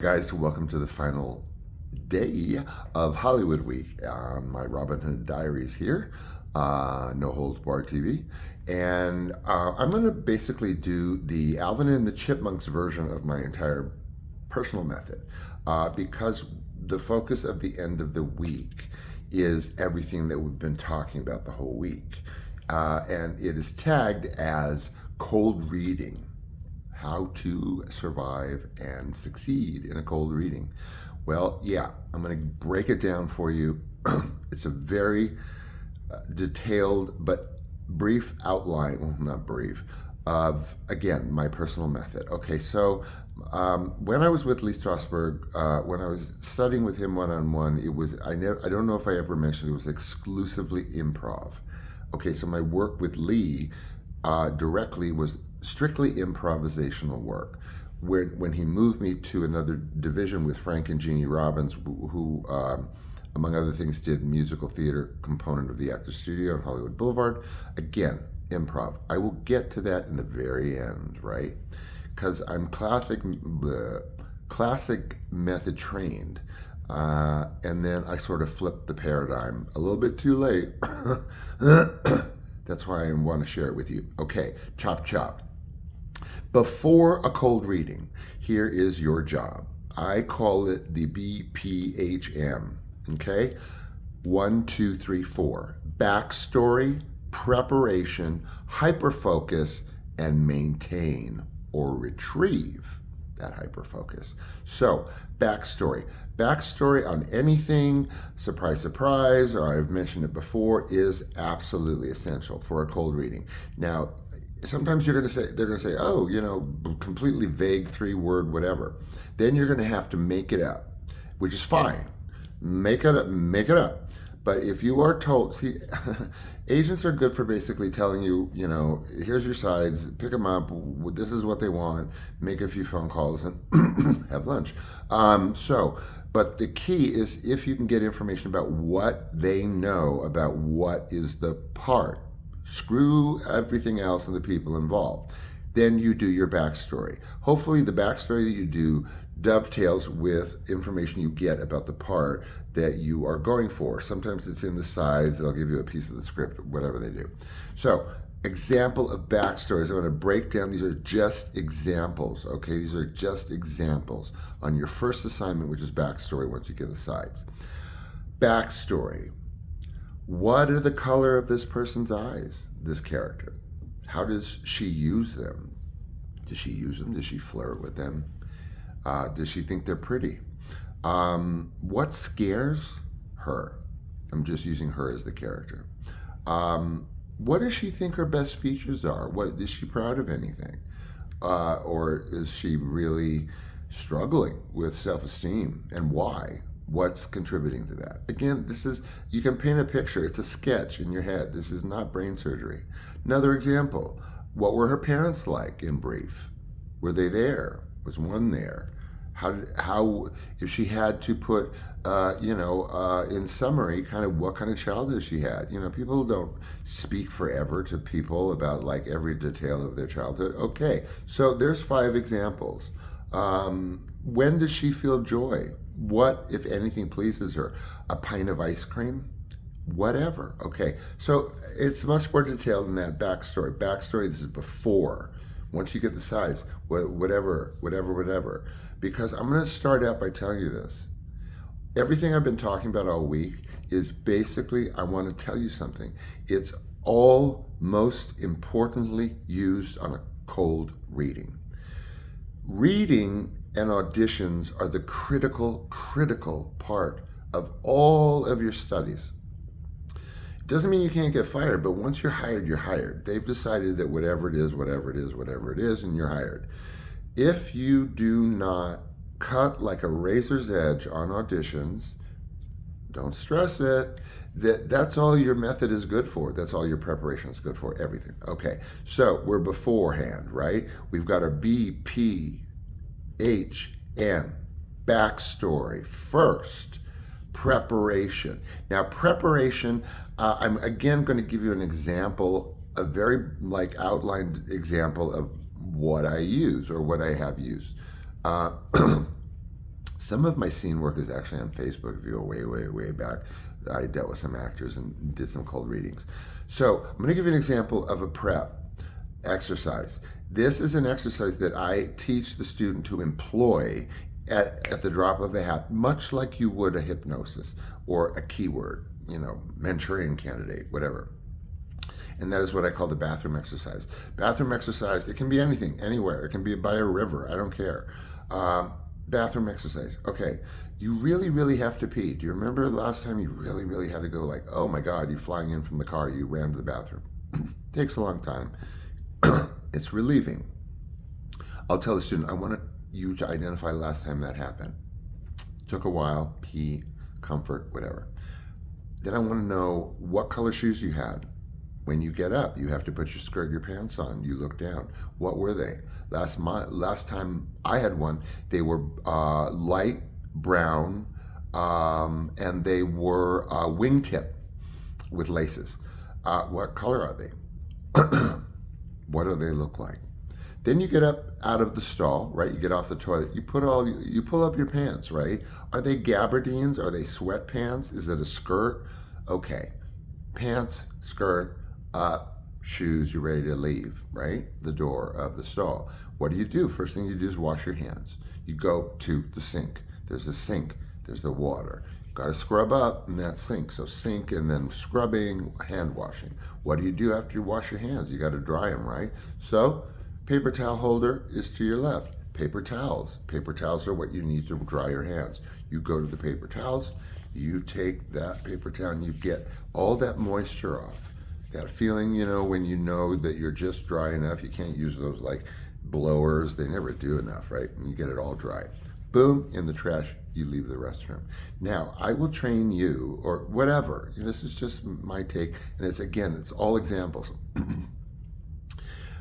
Guys, welcome to the final day of Hollywood Week on my Robin Hood Diaries here, No Holds Barred TV. And I'm going to basically do the Alvin and the Chipmunks version of my entire personal method because the focus of the end of the week is everything that we've been talking about the whole week. And it is tagged as cold reading. How to survive and succeed in a cold reading. Well, yeah, I'm going to break it down for you. It's a very detailed but brief outline, well, not brief, of, again, my personal method. Okay, so when I was with Lee Strasberg, when I was studying with him one-on-one, it was, I don't know if I ever mentioned, it was exclusively improv. Okay, so my work with Lee directly was strictly improvisational work. When he moved me to another division with Frank and Jeannie Robbins, who among other things, did musical theater component of the Actors Studio on Hollywood Boulevard, again, improv. I will get to that in the very end, right? Because I'm classic method trained. And then I sort of flipped the paradigm a little bit too late. That's why I want to share it with you. Okay, chop chop. Before a cold reading, here is your job. I call it the BPHM, okay? 1, 2, 3, 4. Backstory, preparation, hyperfocus, and maintain or retrieve that hyperfocus. So, backstory. Backstory on anything, surprise, surprise, or I've mentioned it before, is absolutely essential for a cold reading. Now, sometimes they're going to say, oh, completely vague 3-word whatever. Then you're going to have to make it up, which is fine. Make it up. But if you are told, see, agents are good for basically telling you, here's your sides, pick them up, this is what they want, make a few phone calls and have lunch. But the key is if you can get information about what they know about what is the part, screw everything else and the people involved. Then you do your backstory. Hopefully the backstory that you do dovetails with information you get about the part that you are going for. Sometimes it's in the sides, they'll give you a piece of the script, whatever they do. So, example of backstories. I'm going to break down, these are just examples, okay? These are just examples on your first assignment, which is backstory once you get the sides. Backstory. What are the color of this person's eyes, this character? How does she use them? Does she use them? Does she flirt with them? Does she think they're pretty? What scares her? I'm just using her as the character. What does she think her best features are? What is she proud of anything? Or is she really struggling with self-esteem, and why? What's contributing to that? Again, you can paint a picture. It's a sketch in your head. This is not brain surgery. Another example, what were her parents like in brief? Were they there? Was one there? How if she had to put, in summary, kind of what kind of childhood she had. People don't speak forever to people about like every detail of their childhood. Okay, so there's 5 examples. When does she feel joy? What, if anything, pleases her? A pint of ice cream? Whatever. Okay, so it's much more detailed than that. Backstory, this is before. Once you get the size, whatever. Because I'm going to start out by telling you this. Everything I've been talking about all week is basically, I want to tell you something. It's all most importantly used on a cold reading. Reading and auditions are the critical part of all of your studies. It doesn't mean you can't get fired, but once you're hired, you're hired. They've decided that whatever it is, and you're hired. If you do not cut like a razor's edge on auditions, don't stress it. That's all your method is good for. That's all your preparation is good for, everything. Okay, so we're beforehand, right? We've got our BPHM, backstory first, preparation. Now, preparation, I'm again going to give you an example, a very outlined example of what I use or what I have used. Some of my scene work is actually on Facebook. If you go way, way, way back, I dealt with some actors and did some cold readings. So I'm going to give you an example of a prep exercise. This is an exercise that I teach the student to employ at the drop of a hat, much like you would a hypnosis or a keyword, Manchurian candidate, whatever. And that is what I call the bathroom exercise. Bathroom exercise, it can be anything, anywhere. It can be by a river, I don't care. Bathroom exercise. Okay, you really, really have to pee. Do you remember the last time you really, really had to go, like, oh my God, you're flying in from the car, you ran to the bathroom? Takes a long time. It's relieving. I'll tell the student, I want you to identify the last time that happened. Took a while, pee, comfort, whatever. Then I want to know what color shoes you had. When you get up, you have to put your skirt, your pants on. You look down. What were they? Last time I had one, they were light brown, and they were wingtip with laces. What color are they? What do they look like? Then you get up out of the stall, right? You get off the toilet. You pull up your pants, right? Are they gabardines? Are they sweatpants? Is it a skirt? Okay, pants, skirt, up, shoes. You're ready to leave, right? The door of the stall. What do? First thing you do is wash your hands. You go to the sink. There's a sink. There's the water. Got to scrub up in that sink. So sink and then scrubbing, hand washing. What do you do after you wash your hands? You got to dry them, right? So paper towel holder is to your left. Paper towels. Paper towels are what you need to dry your hands. You go to the paper towels. You take that paper towel and you get all that moisture off. That feeling, when you know that you're just dry enough. You can't use those like blowers. They never do enough, right? And you get it all dry. Boom, in the trash, you leave the restroom. Now, I will train you, or whatever. This is just my take, and it's all examples.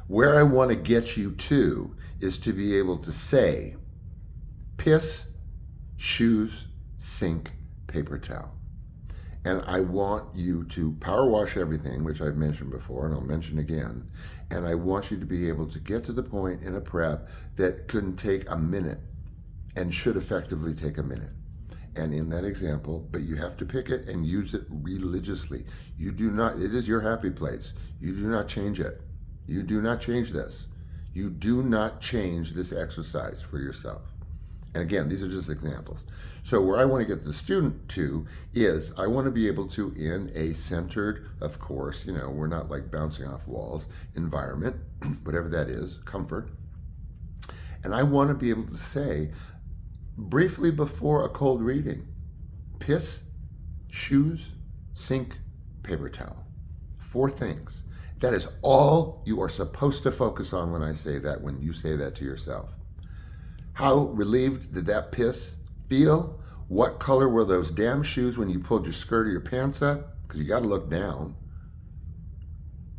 Where I want to get you to is to be able to say, piss, shoes, sink, paper towel. And I want you to power wash everything, which I've mentioned before, and I'll mention again. And I want you to be able to get to the point in a prep that couldn't take a minute and should effectively take a minute. And in that example, but you have to pick it and use it religiously. You do not, it is your happy place. You do not change it. You do not change this. You do not change this exercise for yourself. And again, these are just examples. So where I want to get the student to is I want to be able to, in a centered, of course, we're not like bouncing off walls, environment, whatever that is, comfort. And I want to be able to say, briefly before a cold reading, piss, shoes, sink, paper towel. 4 things. That is all you are supposed to focus on when I say that, when you say that to yourself. How relieved did that piss feel? What color were those damn shoes when you pulled your skirt or your pants up? Because you got to look down.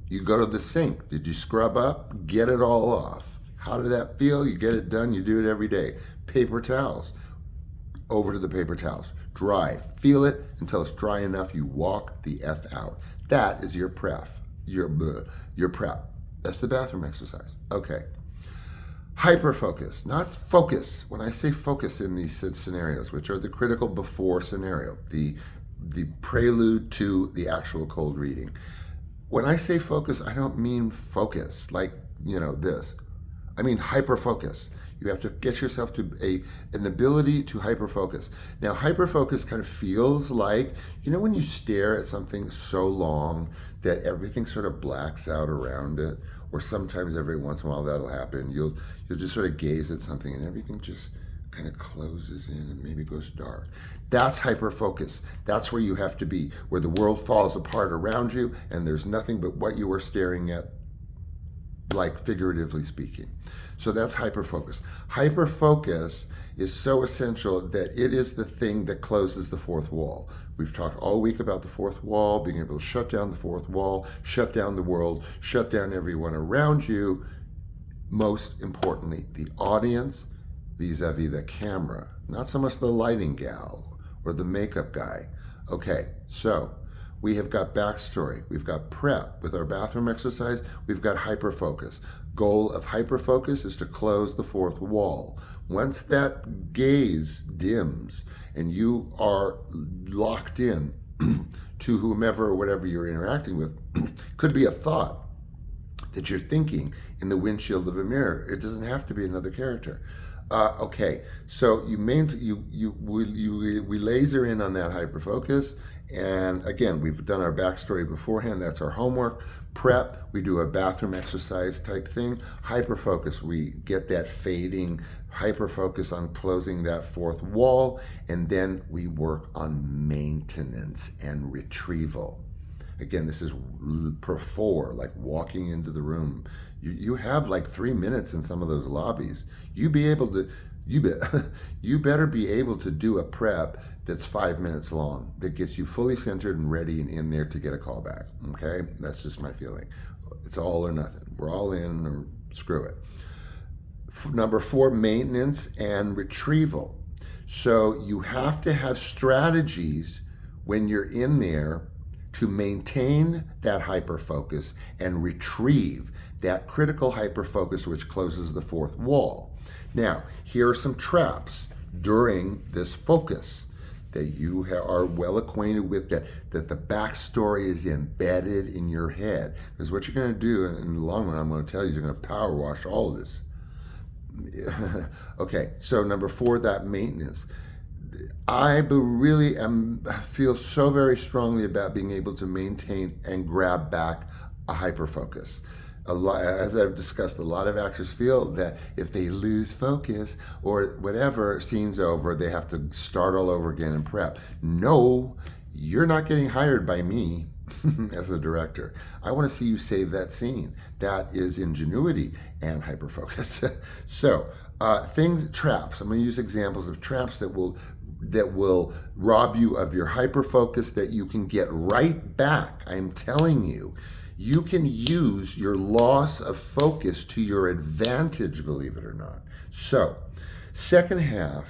You go to the sink. Did you scrub up? Get it all off. How did that feel? You get it done. You do it every day. Paper towels. Over to the paper towels. Dry. Feel it until it's dry enough. You walk the F out. That is your prep. Your prep. That's the bathroom exercise. Okay. Hyper-focus, not focus. When I say focus in these scenarios, which are the critical before scenario, the prelude to the actual cold reading. When I say focus, I don't mean focus like, this. I mean hyper-focus. You have to get yourself to an ability to hyper-focus. Now, hyper-focus kind of feels like, when you stare at something so long that everything sort of blacks out around it, or sometimes every once in a while that'll happen. You'll just sort of gaze at something and everything just kind of closes in and maybe goes dark. That's hyper-focus. That's where you have to be, where the world falls apart around you and there's nothing but what you are staring at, like figuratively speaking. So that's hyper-focus. Hyper-focus is so essential that it is the thing that closes the 4th wall. We've talked all week about the 4th wall, being able to shut down the 4th wall, shut down the world, shut down everyone around you. Most importantly, the audience vis-a-vis the camera, not so much the lighting gal or the makeup guy. Okay, so we have got backstory. We've got prep with our bathroom exercise. We've got hyper-focus. goal of hyperfocus is to close the fourth wall. Once that gaze dims and you are locked in to whomever or whatever you're interacting with, could be a thought that you're thinking in the windshield of a mirror. It doesn't have to be another character. Okay, so we laser in on that hyperfocus, and again, we've done our backstory beforehand. That's our homework. Prep, we do a bathroom exercise type thing. Hyperfocus, we get that fading hyperfocus on closing that fourth wall, and then we work on maintenance and retrieval. Again, this is before, like walking into the room. You have like 3 minutes in some of those lobbies. You better be able to do a prep that's 5 minutes long, that gets you fully centered and ready and in there to get a call back. Okay, that's just my feeling. It's all or nothing. We're all in, or screw it. Number 4, maintenance and retrieval. So you have to have strategies when you're in there to maintain that hyperfocus and retrieve that critical hyperfocus which closes the fourth wall. Now, here are some traps during this focus that you are well acquainted with, that the backstory is embedded in your head. Because what you're going to do in the long run, I'm going to tell you, you're going to power wash all of this. Okay, so number 4, that maintenance. I really feel so very strongly about being able to maintain and grab back a hyperfocus. As I've discussed, a lot of actors feel that if they lose focus or whatever, scene's over, they have to start all over again and prep. No, you're not getting hired by me as a director. I want to see you save that scene. That is ingenuity and hyperfocus. So traps. I'm going to use examples of traps that will rob you of your hyperfocus that you can get right back. I'm telling you, you can use your loss of focus to your advantage, believe it or not. So, second half,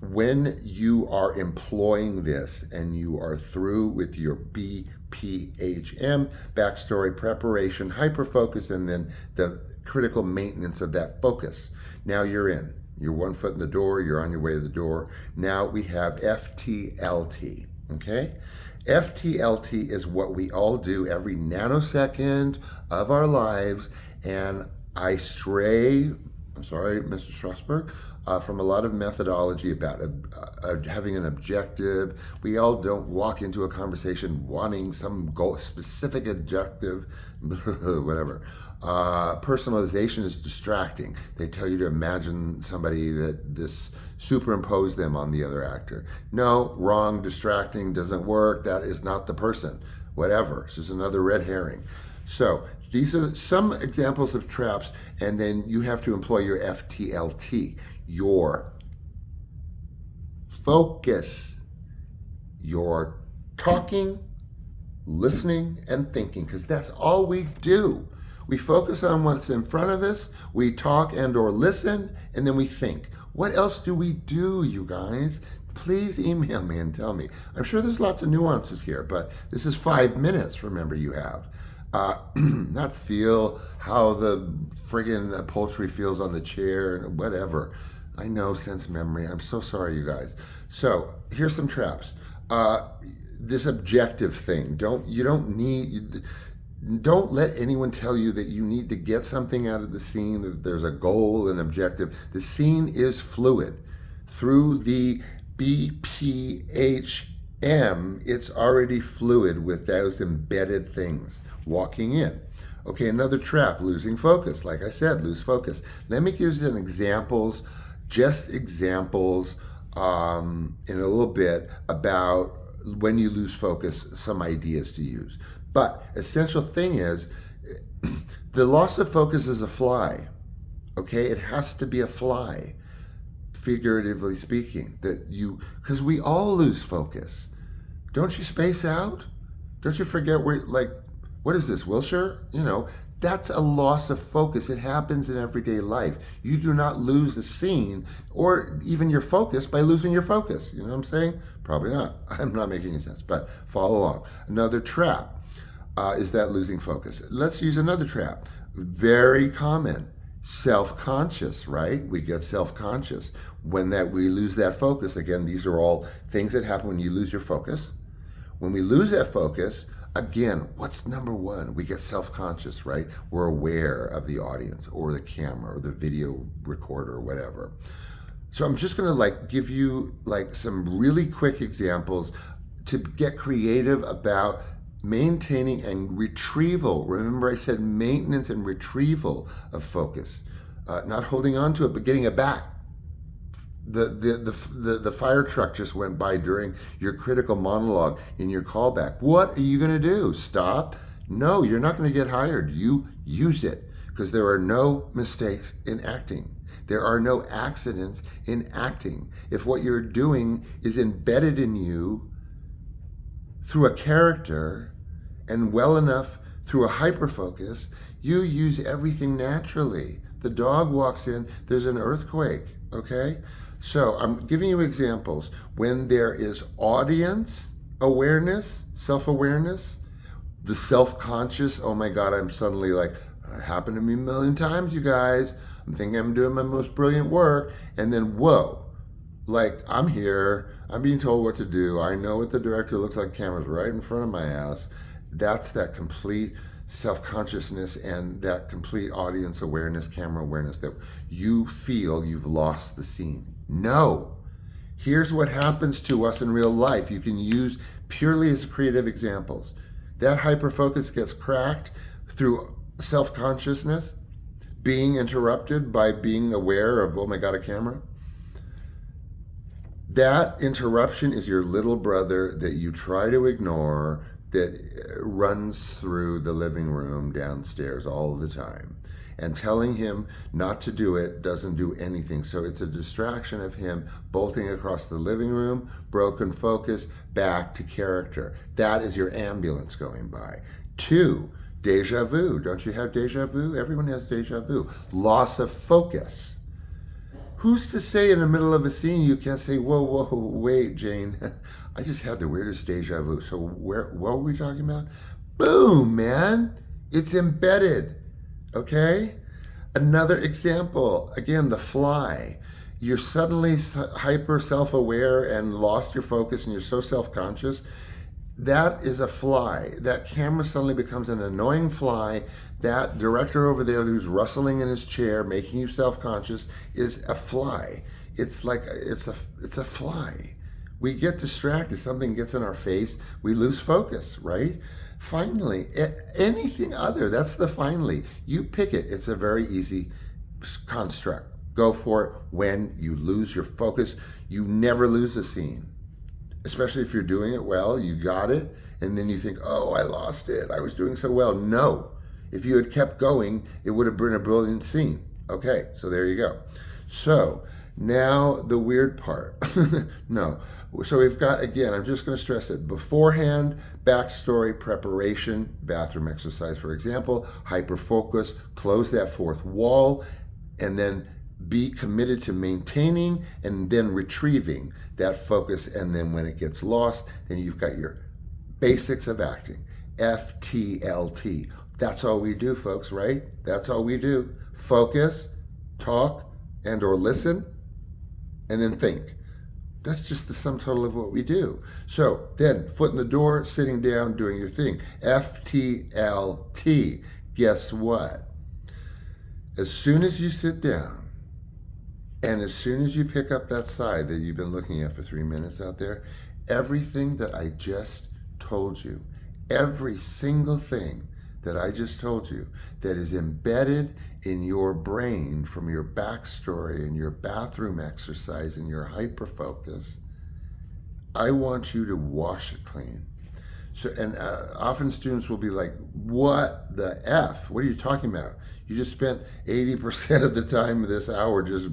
when you are employing this and you are through with your BPHM, backstory, preparation, hyperfocus, and then the critical maintenance of that focus, now you're in. You're 1 foot in the door, you're on your way to the door. Now we have FTLT, okay? FTLT is what we all do every nanosecond of our lives, and I stray, I'm sorry, Mr. Strasberg, from a lot of methodology about having an objective. We all don't walk into a conversation wanting some goal, specific objective, whatever. Personalization is distracting. They tell you to imagine somebody that superimpose them on the other actor. No, wrong, distracting, doesn't work. That is not the person. Whatever. It's just another red herring. So these are some examples of traps, and then you have to employ your FTLT, your focus, your talking, listening, and thinking, because that's all we do. We focus on what's in front of us, we talk and or listen, and then we think. What else do we do, you guys? Please email me and tell me. I'm sure there's lots of nuances here, but this is 5 minutes, remember, you have. Not feel how the friggin' upholstery feels on the chair and whatever. I know, sense memory. I'm so sorry, you guys. So here's some traps. This objective thing. Don't let anyone tell you that you need to get something out of the scene, that there's a goal and objective. The scene is fluid. Through the BPHM, it's already fluid with those embedded things. Walking in. Okay, another trap, losing focus. Like I said, lose focus. Let me give you some examples, just examples in a little bit about when you lose focus, some ideas to use. But essential thing is, the loss of focus is a fly, okay? It has to be a fly, figuratively speaking, because we all lose focus. Don't you space out? Don't you forget what is this, Wilshire? That's a loss of focus. It happens in everyday life. You do not lose the scene or even your focus by losing your focus. You know what I'm saying? Probably not. I'm not making any sense, but follow along. Another trap. Is that losing focus? Let's use another trap. Very common. Self-conscious, right? We get self-conscious when that we lose that focus. Again, these are all things that happen when you lose your focus. When we lose that focus, again, what's number one? We get self-conscious, right? We're aware of the audience or the camera or the video recorder or whatever. So I'm just gonna give you some really quick examples to get creative about maintaining and retrieval. Remember I said maintenance and retrieval of focus. Not holding on to it, but getting it back. The fire truck just went by during your critical monologue in your callback. What are you going to do? Stop? No, you're not going to get hired. You use it, because there are no mistakes in acting. There are no accidents in acting. If what you're doing is embedded in you through a character and well enough through a hyperfocus, you use everything naturally. The dog walks in, there's an earthquake, okay? So I'm giving you examples. When there is audience awareness, self-awareness, the self-conscious, oh my God, I'm suddenly happened to me a million times, you guys. I'm thinking I'm doing my most brilliant work. And then, whoa, I'm here, I'm being told what to do. I know what the director looks like, camera's right in front of my ass. That's that complete self-consciousness and that complete audience awareness, camera awareness, that you feel you've lost the scene. No. Here's what happens to us in real life. You can use purely as creative examples. That hyperfocus gets cracked through self-consciousness, being interrupted by being aware of, oh my God, a camera. That interruption is your little brother that you try to ignore, that runs through the living room downstairs all the time. And telling him not to do it doesn't do anything. So it's a distraction of him bolting across the living room, broken focus, back to character. That is your ambulance going by. 2, deja vu. Don't you have deja vu? Everyone has deja vu. Loss of focus. Who's to say in the middle of a scene you can't say, whoa, whoa, wait, Jane. I just had the weirdest deja vu. So what were we talking about? Boom, man. It's embedded. Okay? Another example, again, the fly. You're suddenly hyper self-aware and lost your focus and you're so self-conscious. That is a fly. That camera suddenly becomes an annoying fly. That director over there who's rustling in his chair, making you self-conscious, is a fly. It's a fly. We get distracted, something gets in our face, we lose focus, right? Finally, anything other, that's the finally. You pick it. It's a very easy construct. Go for it. When you lose your focus, you never lose a scene. Especially if you're doing it well, you got it, and then you think, oh, I lost it. I was doing so well. No. If you had kept going, it would have been a brilliant scene. Okay, so there you go. So now the weird part. No. So we've got, again, I'm just going to stress it, beforehand, backstory, preparation, bathroom exercise, for example, hyperfocus, close that fourth wall, and then be committed to maintaining and then retrieving that focus. And then when it gets lost, then you've got your basics of acting, FTLT. That's all we do, folks, right? That's all we do. Focus, talk, and or listen, and then think. That's just the sum total of what we do. So then, foot in the door, sitting down, doing your thing. FTLT. Guess what? As soon as you sit down, and as soon as you pick up that side that you've been looking at for 3 minutes out there, everything that I just told you, every single thing that I just told you that is embedded in your brain from your backstory and your bathroom exercise and your hyperfocus, I want you to wash it clean. So, and often students will be like, what the F? What are you talking about? You just spent 80% of the time of this hour just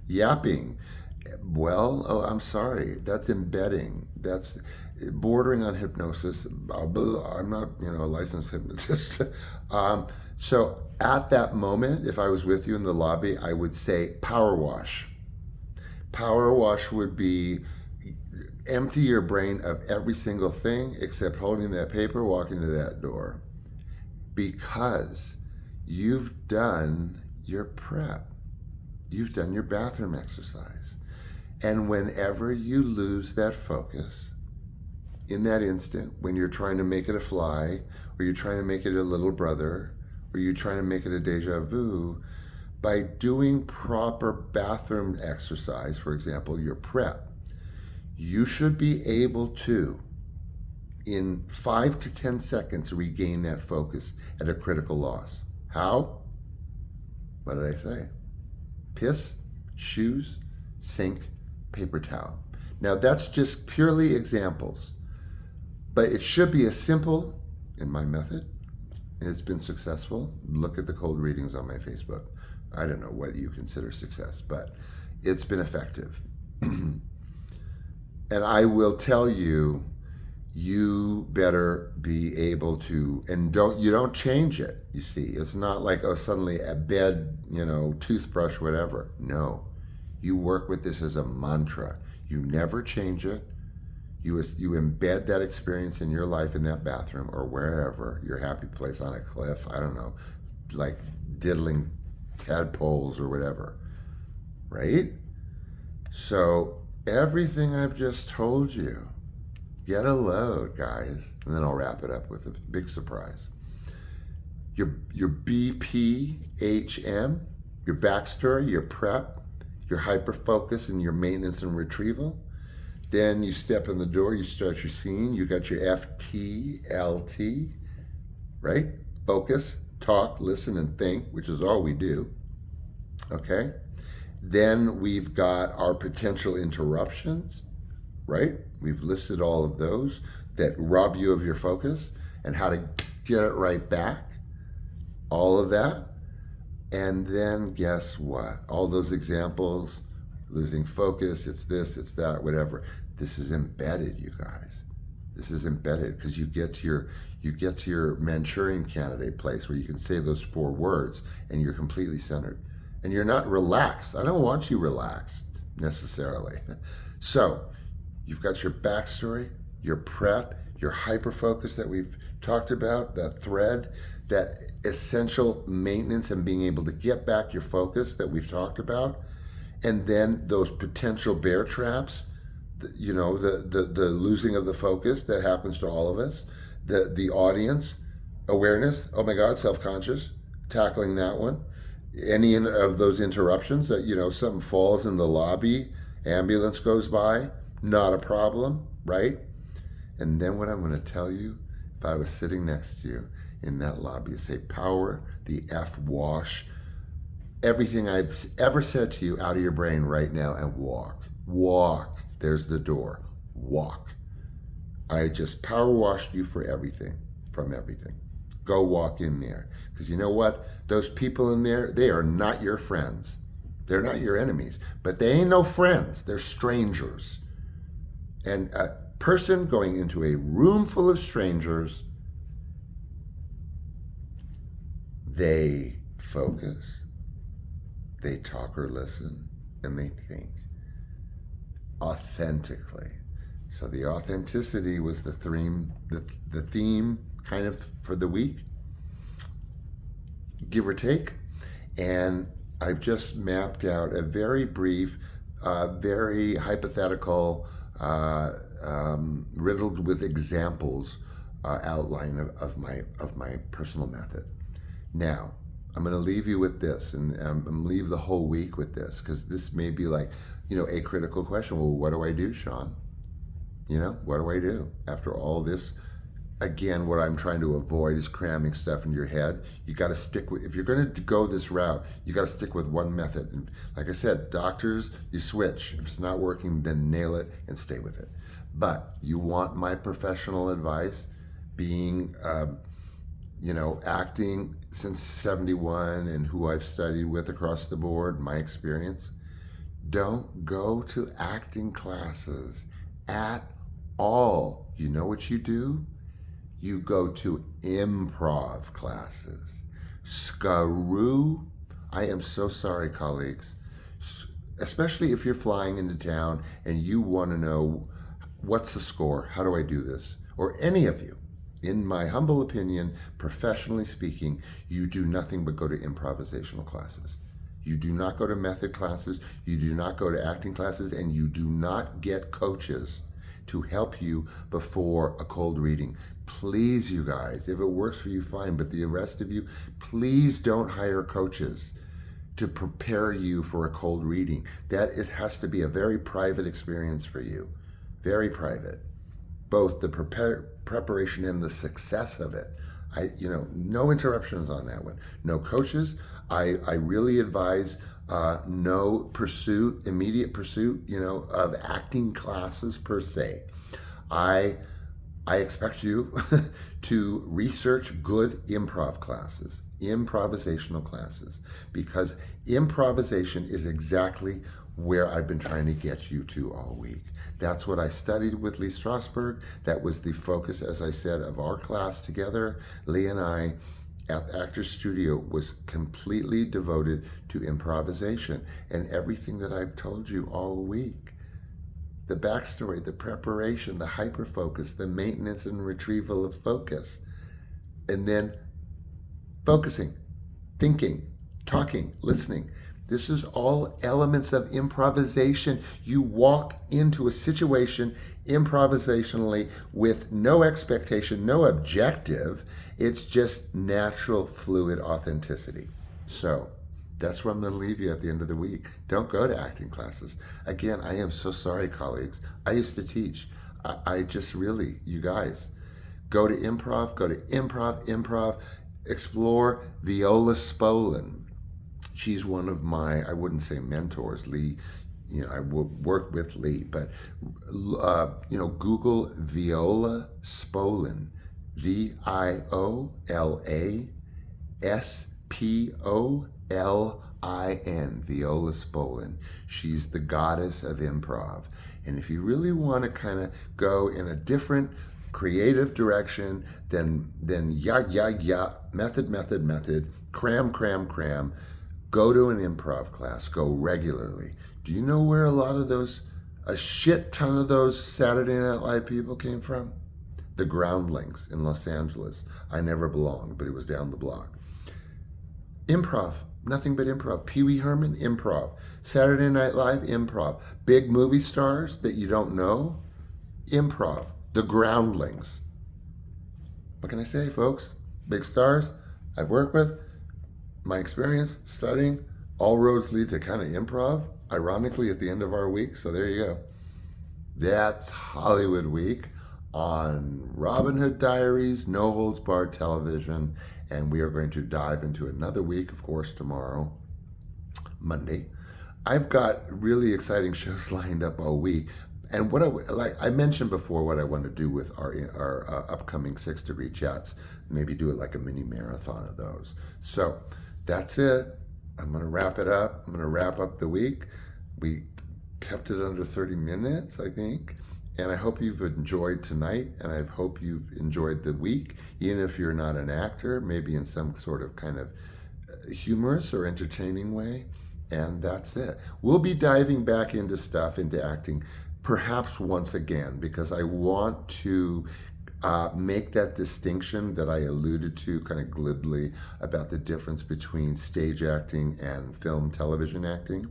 yapping. Well, oh, I'm sorry. That's embedding. That's bordering on hypnosis. I'm not, a licensed hypnotist. So at that moment, if I was with you in the lobby, I would say power wash. Power wash would be Empty your brain of every single thing except holding that paper, walking to that door. Because you've done your prep. You've done your bathroom exercise. And whenever you lose that focus, in that instant, when you're trying to make it a fly, or you're trying to make it a little brother, or you're trying to make it a deja vu, by doing proper bathroom exercise, for example, your prep, you should be able to, in 5 to 10 seconds, regain that focus at a critical loss. How? What did I say? Piss, shoes, sink, paper towel. Now that's just purely examples, but it should be as simple in my method, and it's been successful. Look at the cold readings on my Facebook. I don't know what you consider success, but it's been effective. And I will tell you, you better be able to, and you don't change it. You see, it's not like, oh, suddenly a bed, toothbrush, whatever. No, you work with this as a mantra. You never change it. You embed that experience in your life in that bathroom or wherever, your happy place on a cliff, I don't know, like diddling tadpoles or whatever, right? So everything I've just told you, get a load, guys, and then I'll wrap it up with a big surprise. Your BPHM, your backstory, your prep, your hyper-focus, and your maintenance and retrieval. Then you step in the door, you start your scene, you got your FTLT, right? Focus, talk, listen, and think, which is all we do, okay? Then we've got our potential interruptions, right? We've listed all of those that rob you of your focus and how to get it right back, all of that. And then guess what? All those examples, losing focus, it's this, it's that, whatever. This is embedded, you guys. This is embedded because you get to your Manchurian candidate place where you can say those 4 words and you're completely centered. And you're not relaxed. I don't want you relaxed necessarily. So you've got your backstory, your prep, your hyper-focus that we've talked about, that thread, that essential maintenance and being able to get back your focus that we've talked about, and then those potential bear traps, the losing of the focus that happens to all of us, the audience, awareness, oh my God, self-conscious, tackling that one, any of those interruptions that, something falls in the lobby, ambulance goes by, not a problem, right? And then what I'm going to tell you, if I was sitting next to you in that lobby, say, power the F wash everything I've ever said to you out of your brain right now and walk. Walk. There's the door. Walk. I just power washed you for everything, from everything. Go walk in there. Because you know what? Those people in there, they are not your friends. They're not your enemies. But they ain't no friends. They're strangers. And a person going into a room full of strangers, they focus, they talk or listen, and they think authentically. So the authenticity was the theme kind of for the week, give or take. And I've just mapped out a very brief, very hypothetical, riddled with examples outline of my personal method. Now, I'm going to leave you with this, and I'm going to leave the whole week with this, because this may be like, a critical question. Well, what do I do, Sean? What do I do after all this? Again, what I'm trying to avoid is cramming stuff into your head. You got to stick with, if you're going to go this route, you got to stick with one method. And like I said, doctors, you switch. If it's not working, then nail it and stay with it. But you want my professional advice, being, acting since 71 and who I've studied with across the board, my experience. Don't go to acting classes at all. You know what you do? You go to improv classes. Screw. I am so sorry, colleagues. Especially if you're flying into town and you want to know what's the score? How do I do this? Or any of you, in my humble opinion, professionally speaking, you do nothing but go to improvisational classes. You do not go to method classes, you do not go to acting classes, and you do not get coaches to help you before a cold reading. Please, you guys, if it works for you, fine, but the rest of you, please don't hire coaches to prepare you for a cold reading. Has to be a very private experience for you, very private. Both the preparation and the success of it. No interruptions on that one. No coaches. I really advise no immediate pursuit, of acting classes per se. I expect you to research good improvisational classes, because improvisation is exactly where I've been trying to get you to all week. That's what I studied with Lee Strasberg. That was the focus, as I said, of our class together. Lee and I at the Actors Studio was completely devoted to improvisation, and everything that I've told you all week. The backstory, the preparation, the hyperfocus, the maintenance and retrieval of focus, and then focusing, thinking, talking, listening. This is all elements of improvisation. You walk into a situation improvisationally with no expectation, no objective. It's just natural, fluid authenticity. So that's where I'm going to leave you at the end of the week. Don't go to acting classes. Again, I am so sorry, colleagues. I used to teach. I just really, you guys, go to improv. Explore Viola Spolin. She's one of my, I wouldn't say mentors. Lee, I work with Lee, but Google Viola Spolin, VIOLASPOLIN, Viola Spolin. She's the goddess of improv. And if you really want to kind of go in a different creative direction, then method, cram, go to an improv class, go regularly. Do you know where a shit ton of those Saturday Night Live people came from? The Groundlings in Los Angeles. I never belonged, but it was down the block. Improv, nothing but improv. Pee Wee Herman, improv. Saturday Night Live, improv. Big movie stars that you don't know, improv. The Groundlings. What can I say, folks? Big stars I've worked with. My experience studying, all roads lead to kind of improv, ironically, at the end of our week. So there you go. That's Hollywood Week on Robin Hood Diaries, No Holds Barred Television. And we are going to dive into another week, of course, tomorrow, Monday. I've got really exciting shows lined up all week. And what I mentioned before, what I want to do with our upcoming 6 Degree Chats, maybe do it like a mini marathon of those. So that's it. I'm going to wrap it up. I'm going to wrap up the week. We kept it under 30 minutes, I think. And I hope you've enjoyed tonight, and I hope you've enjoyed the week, even if you're not an actor, maybe in some sort of kind of humorous or entertaining way. And that's it. We'll be diving back into acting, perhaps once again, because I want to make that distinction that I alluded to kind of glibly about the difference between stage acting and film television acting.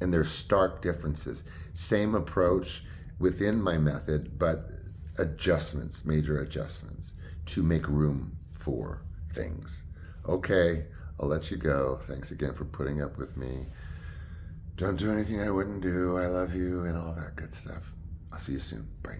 And there's stark differences. Same approach within my method, but adjustments, major adjustments to make room for things. Okay, I'll let you go. Thanks again for putting up with me. Don't do anything I wouldn't do. I love you and all that good stuff. I'll see you soon. Bye.